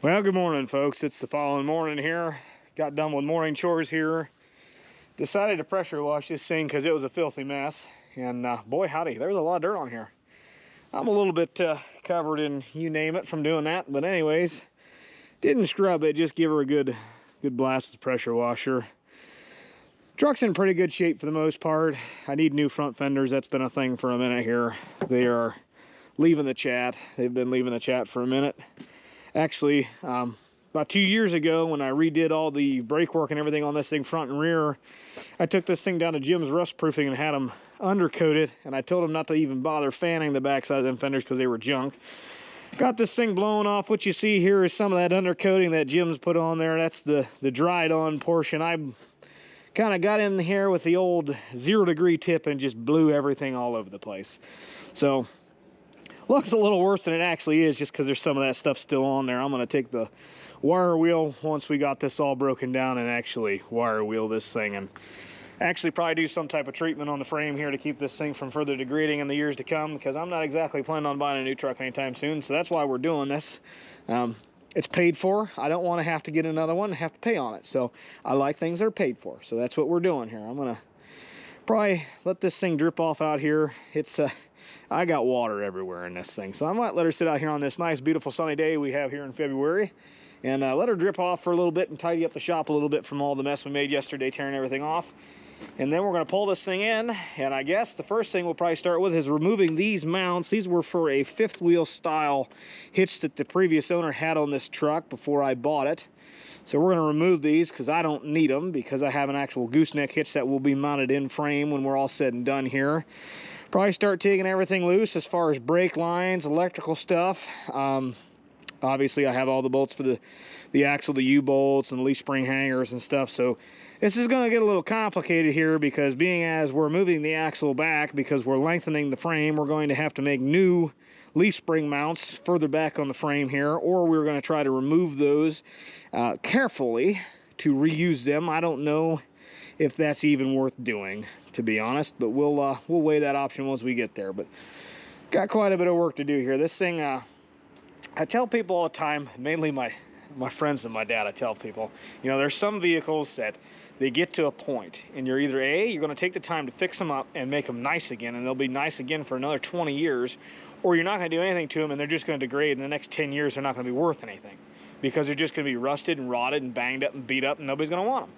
Well, good morning, folks. It's the following morning here. Got done with morning chores here. Decided to pressure wash this thing because it was a filthy mess. And boy, howdy, there's a lot of dirt on here. I'm a little bit covered in you name it from doing that. But anyways, didn't scrub it, just give her a good blast with the pressure washer. Truck's in pretty good shape for the most part. I need new front fenders. That's been a thing for a minute here. They are leaving the chat. They've been leaving the chat for a minute. Actually, about 2 years ago when I redid all the brake work and everything on this thing front and rear, I took this thing down to Jim's Rust Proofing and had them undercoated, and I told them not to even bother fanning the backside of them fenders because they were junk. Got this thing blown off. What you see here is some of that undercoating that Jim's put on there. That's the dried on portion. I kind of got in here with the old 0 degree tip and just blew everything all over the place. So looks a little worse than it actually is just because there's some of that stuff still on there. I'm going to take the wire wheel once we got this all broken down and actually wire wheel this thing and actually probably do some type of treatment on the frame here to keep this thing from further degrading in the years to come, because I'm not exactly planning on buying a new truck anytime soon. So that's why we're doing this. It's paid for. I don't want to have to get another one and have to pay on it. So I like things that are paid for. So that's what we're doing here. I'm going to probably let this thing drip off out here. It's I got water everywhere in this thing, so I might let her sit out here on this nice beautiful sunny day we have here in February and let her drip off for a little bit and tidy up the shop a little bit from all the mess we made yesterday tearing everything off. And then we're going to pull this thing in, and I guess the first thing we'll probably start with is removing these mounts. These were for a fifth wheel style hitch that the previous owner had on this truck before I bought it. So we're going to remove these because I don't need them, because I have an actual gooseneck hitch that will be mounted in frame when we're all said and done here. Probably start taking everything loose as far as brake lines, electrical stuff. Obviously I have all the bolts for the axle, the U-bolts and the leaf spring hangers and stuff. So this is going to get a little complicated here, because being as we're moving the axle back because we're lengthening the frame, we're going to have to make new leaf spring mounts further back on the frame here, or we're going to try to remove those carefully to reuse them. I don't know if that's even worth doing, to be honest, but we'll weigh that option once we get there. But got quite a bit of work to do here. This thing, I tell people all the time, mainly my friends and my dad, I tell people, you know, there's some vehicles that they get to a point and you're either you're going to take the time to fix them up and make them nice again, and they'll be nice again for another 20 years, or you're not going to do anything to them and they're just going to degrade. In the next 10 years, they're not going to be worth anything, because they're just going to be rusted and rotted and banged up and beat up, and nobody's going to want them.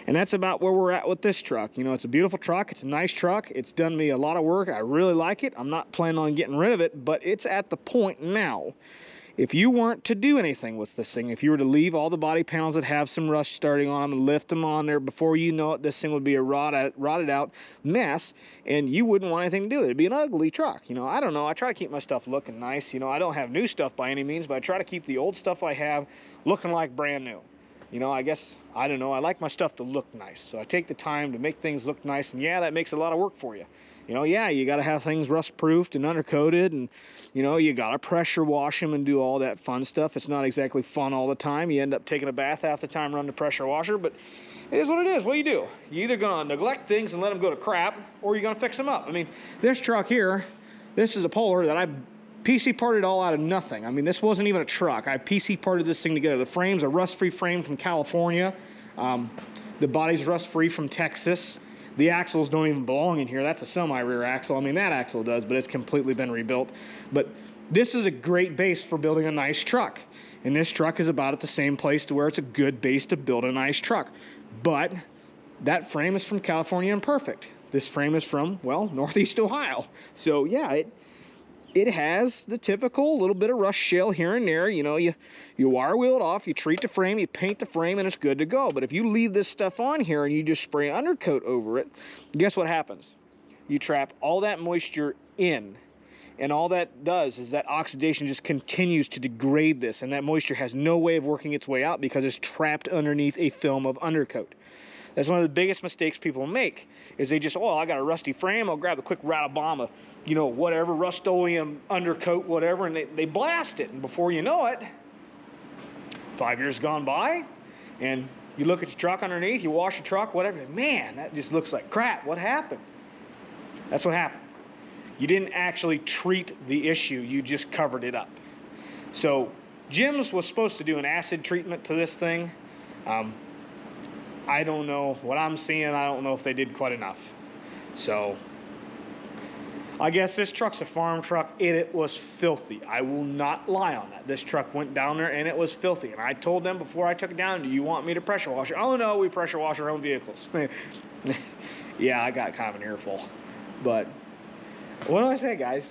And that's about where we're at with this truck. You know, it's a beautiful truck. It's a nice truck. It's done me a lot of work. I really like it. I'm not planning on getting rid of it, but it's at the point now. If you weren't to do anything with this thing, if you were to leave all the body panels that have some rust starting on them and lift them on there, before you know it, this thing would be a rotted out mess, and you wouldn't want anything to do with it. It'd be an ugly truck. You know, I don't know. I try to keep my stuff looking nice. You know, I don't have new stuff by any means, but I try to keep the old stuff I have looking like brand new. You know, I guess, I don't know, I like my stuff to look nice. So I take the time to make things look nice, and yeah, that makes a lot of work for you. You know, yeah, you got to have things rust-proofed and undercoated, and, you know, you got to pressure wash them and do all that fun stuff. It's not exactly fun all the time. You end up taking a bath half the time, run the pressure washer, but it is what it is. What do? You're either going to neglect things and let them go to crap, or you're going to fix them up. I mean, this truck here, this is a Polar that I PC parted all out of nothing. I mean, this wasn't even a truck. I PC parted this thing together. The frame's a rust-free frame from California. The body's rust-free from Texas. The axles don't even belong in here. That's a semi-rear axle. I mean, that axle does, but it's completely been rebuilt. But this is a great base for building a nice truck. And this truck is about at the same place to where it's a good base to build a nice truck. But that frame is from California and perfect. This frame is from, well, Northeast Ohio. So yeah, it has the typical little bit of rust shell here and there. You know, you wire wheel it off, you treat the frame, you paint the frame, and it's good to go. But if you leave this stuff on here and you just spray undercoat over it, guess what happens? You trap all that moisture in, and all that does is that oxidation just continues to degrade this, and that moisture has no way of working its way out because it's trapped underneath a film of undercoat. That's one of the biggest mistakes people make, is they just, oh, I got a rusty frame, I'll grab a quick rattle bomb of, you know, whatever, Rust-Oleum undercoat, whatever, and they blast it. And before you know it, 5 years gone by, and you look at your truck underneath, you wash your truck, whatever, man, that just looks like crap. What happened? That's what happened. You didn't actually treat the issue, you just covered it up. So Jim's was supposed to do an acid treatment to this thing. I don't know what I'm seeing. I don't know if they did quite enough. So I guess this truck's a farm truck. It was filthy. I will not lie on that. This truck went down there and it was filthy. And I told them before I took it down, do you want me to pressure wash it? Oh no, we pressure wash our own vehicles. Yeah, I got kind of an earful. But what do I say, guys?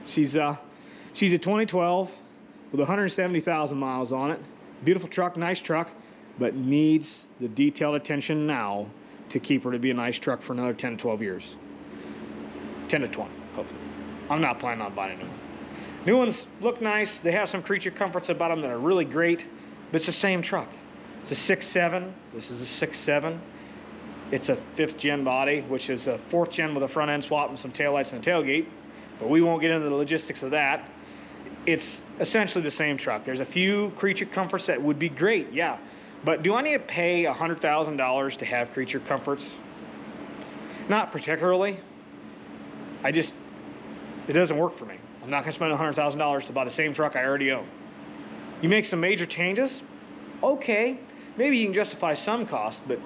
She's a 2012 with 170,000 miles on it. Beautiful truck, nice truck, but needs the detailed attention now to keep her to be a nice truck for another 10 to 12 years. 10 to 20, hopefully. I'm not planning on buying a new one. New ones look nice. They have some creature comforts about them that are really great, but it's the same truck. It's a 6.7. This is a 6.7. It's a 5th gen body, which is a 4th gen with a front end swap and some taillights and a tailgate, but we won't get into the logistics of that. It's essentially the same truck. There's a few creature comforts that would be great, yeah. But do I need to pay $100,000 to have creature comforts? Not particularly. It doesn't work for me. I'm not gonna spend $100,000 to buy the same truck I already own. You make some major changes, okay, maybe you can justify some cost, but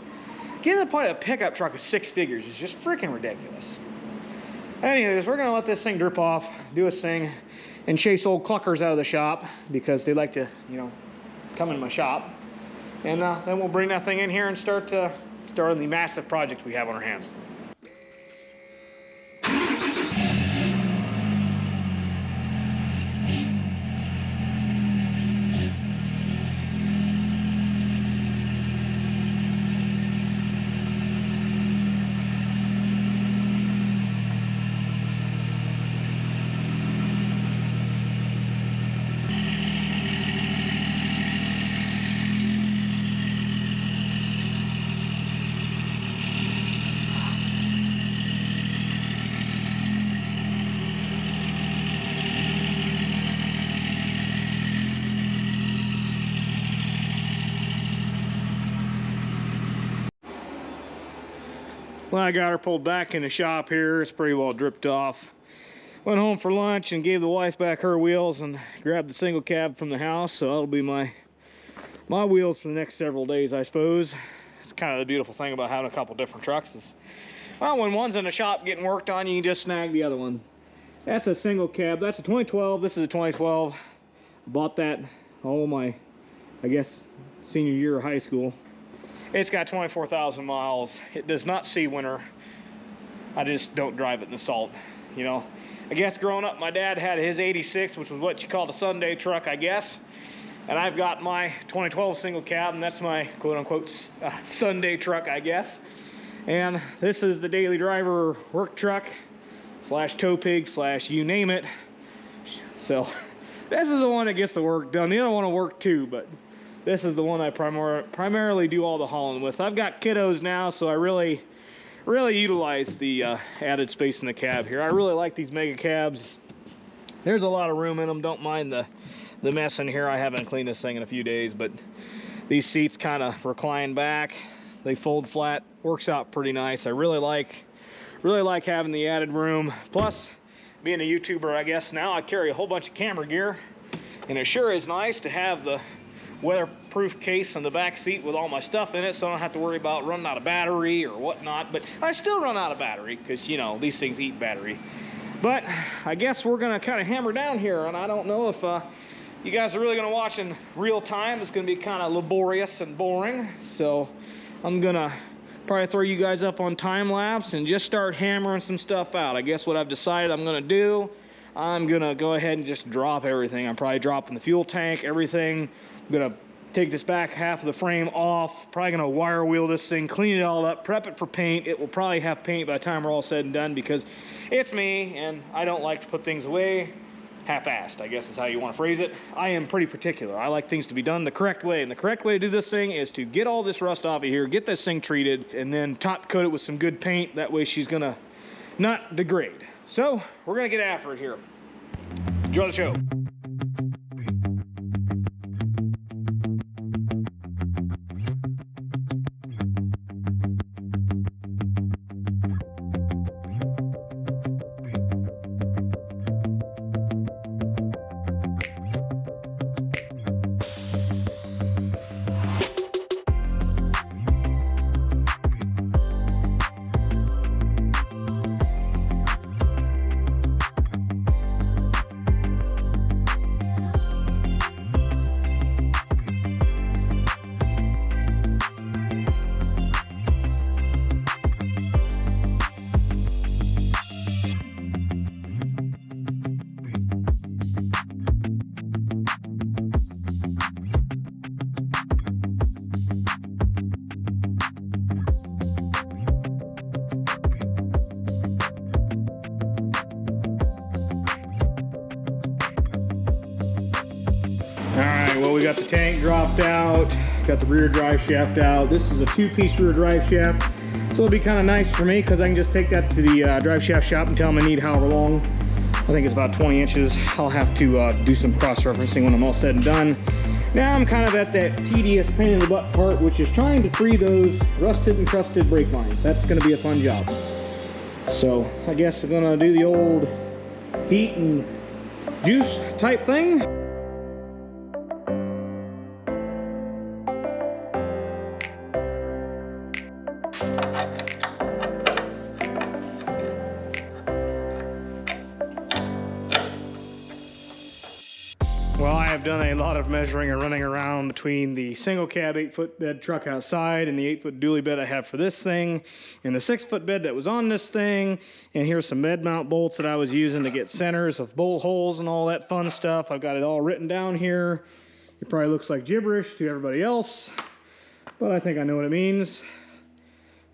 getting to the point of a pickup truck of 6 figures is just freaking ridiculous. Anyways, we're gonna let this thing drip off, do its thing, and chase old cluckers out of the shop because they like to, you know, come in my shop. And then we'll bring that thing in here and start on the massive project we have on our hands. Well, I got her pulled back in the shop here. It's pretty well dripped off. Went home for lunch and gave the wife back her wheels and grabbed the single cab from the house. So that'll be my wheels for the next several days, I suppose. It's kind of the beautiful thing about having a couple different trucks is, well, when one's in the shop getting worked on, you can just snag the other one. That's a single cab. That's a 2012. This is a 2012. Bought that my, I guess, senior year of high school. It's got 24,000 miles. It does not see winter. I just don't drive it in the salt, you know. I guess growing up, my dad had his 86, which was what you called a Sunday truck, I guess. And I've got my 2012 single cab, and that's my quote-unquote Sunday truck, I guess. And this is the daily driver work truck slash tow pig slash you name it. So this is the one that gets the work done. The other one will work too, but this is the one I primarily do all the hauling with. I've got kiddos now, so I really utilize the added space in the cab here. I really like these mega cabs. There's a lot of room in them. Don't mind the mess in here. I haven't cleaned this thing in a few days, but these seats kind of recline back. They fold flat. Works out pretty nice. I really like having the added room. Plus, being a YouTuber, I guess now I carry a whole bunch of camera gear, and it sure is nice to have the weatherproof case in the back seat with all my stuff in it, so I don't have to worry about running out of battery or whatnot. But I still run out of battery because, you know, these things eat battery. But I guess we're gonna kind of hammer down here, and I don't know if you guys are really gonna watch in real time. It's gonna be kind of laborious and boring, so I'm gonna probably throw you guys up on time lapse and just start hammering some stuff out. I guess what I've decided I'm gonna do, I'm gonna go ahead and just drop everything. I'm probably dropping the fuel tank, everything. I'm gonna take this back half of the frame off, probably gonna wire wheel this thing, clean it all up, prep it for paint. It will probably have paint by the time we're all said and done because it's me and I don't like to put things away half-assed, I guess is how you want to phrase it. I am pretty particular. I like things to be done the correct way, and the correct way to do this thing is to get all this rust off of here, get this thing treated, and then top coat it with some good paint. That way she's gonna not degrade. So we're gonna get after it here. Enjoy the show. well, we got the tank dropped out, got the rear drive shaft out. This is a 2-piece rear drive shaft, so it'll be kind of nice for me because I can just take that to the drive shaft shop and tell them I need however long. I think it's about 20 inches. I'll have to do some cross-referencing when I'm all said and done. Now I'm kind of at that tedious pain in the butt part, which is trying to free those rusted and crusted brake lines. That's going to be a fun job. So I guess I'm going to do the old heat and juice type thing. Well, I have done a lot of measuring and running around between the single cab 8-foot bed truck outside and the 8-foot dually bed I have for this thing and the 6-foot bed that was on this thing. And here's some bed mount bolts that I was using to get centers of bolt holes and all that fun stuff. I've got it all written down here. It probably looks like gibberish to everybody else, but I think I know what it means.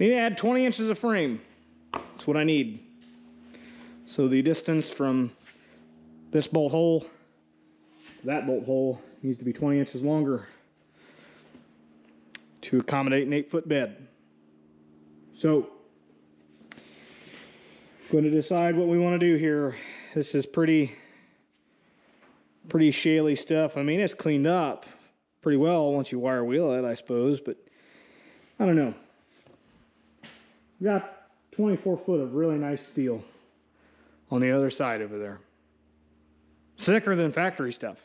Need to add 20 inches of frame. That's what I need. So the distance from this bolt hole, that bolt hole, needs to be 20 inches longer to accommodate an 8-foot bed. So, going to decide what we want to do here. This is pretty shaly stuff. I mean, it's cleaned up pretty well once you wire wheel it, I suppose, but I don't know. We got 24 foot of really nice steel on the other side over there. Thicker than factory stuff.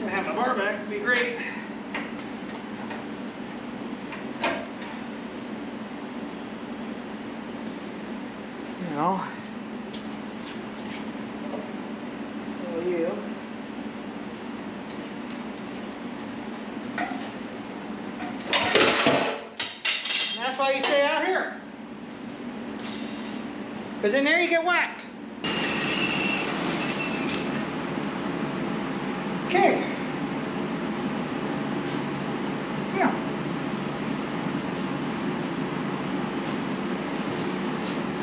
Have my bar back would be great. Now, so you. And that's why you stay out here. Because in there you get whacked. Okay. Yeah.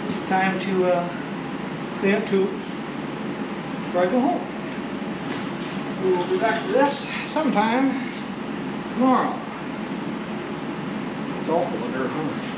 It's time to clean up tools before I go home. We will be back to this sometime tomorrow. It's all full of dirt, huh?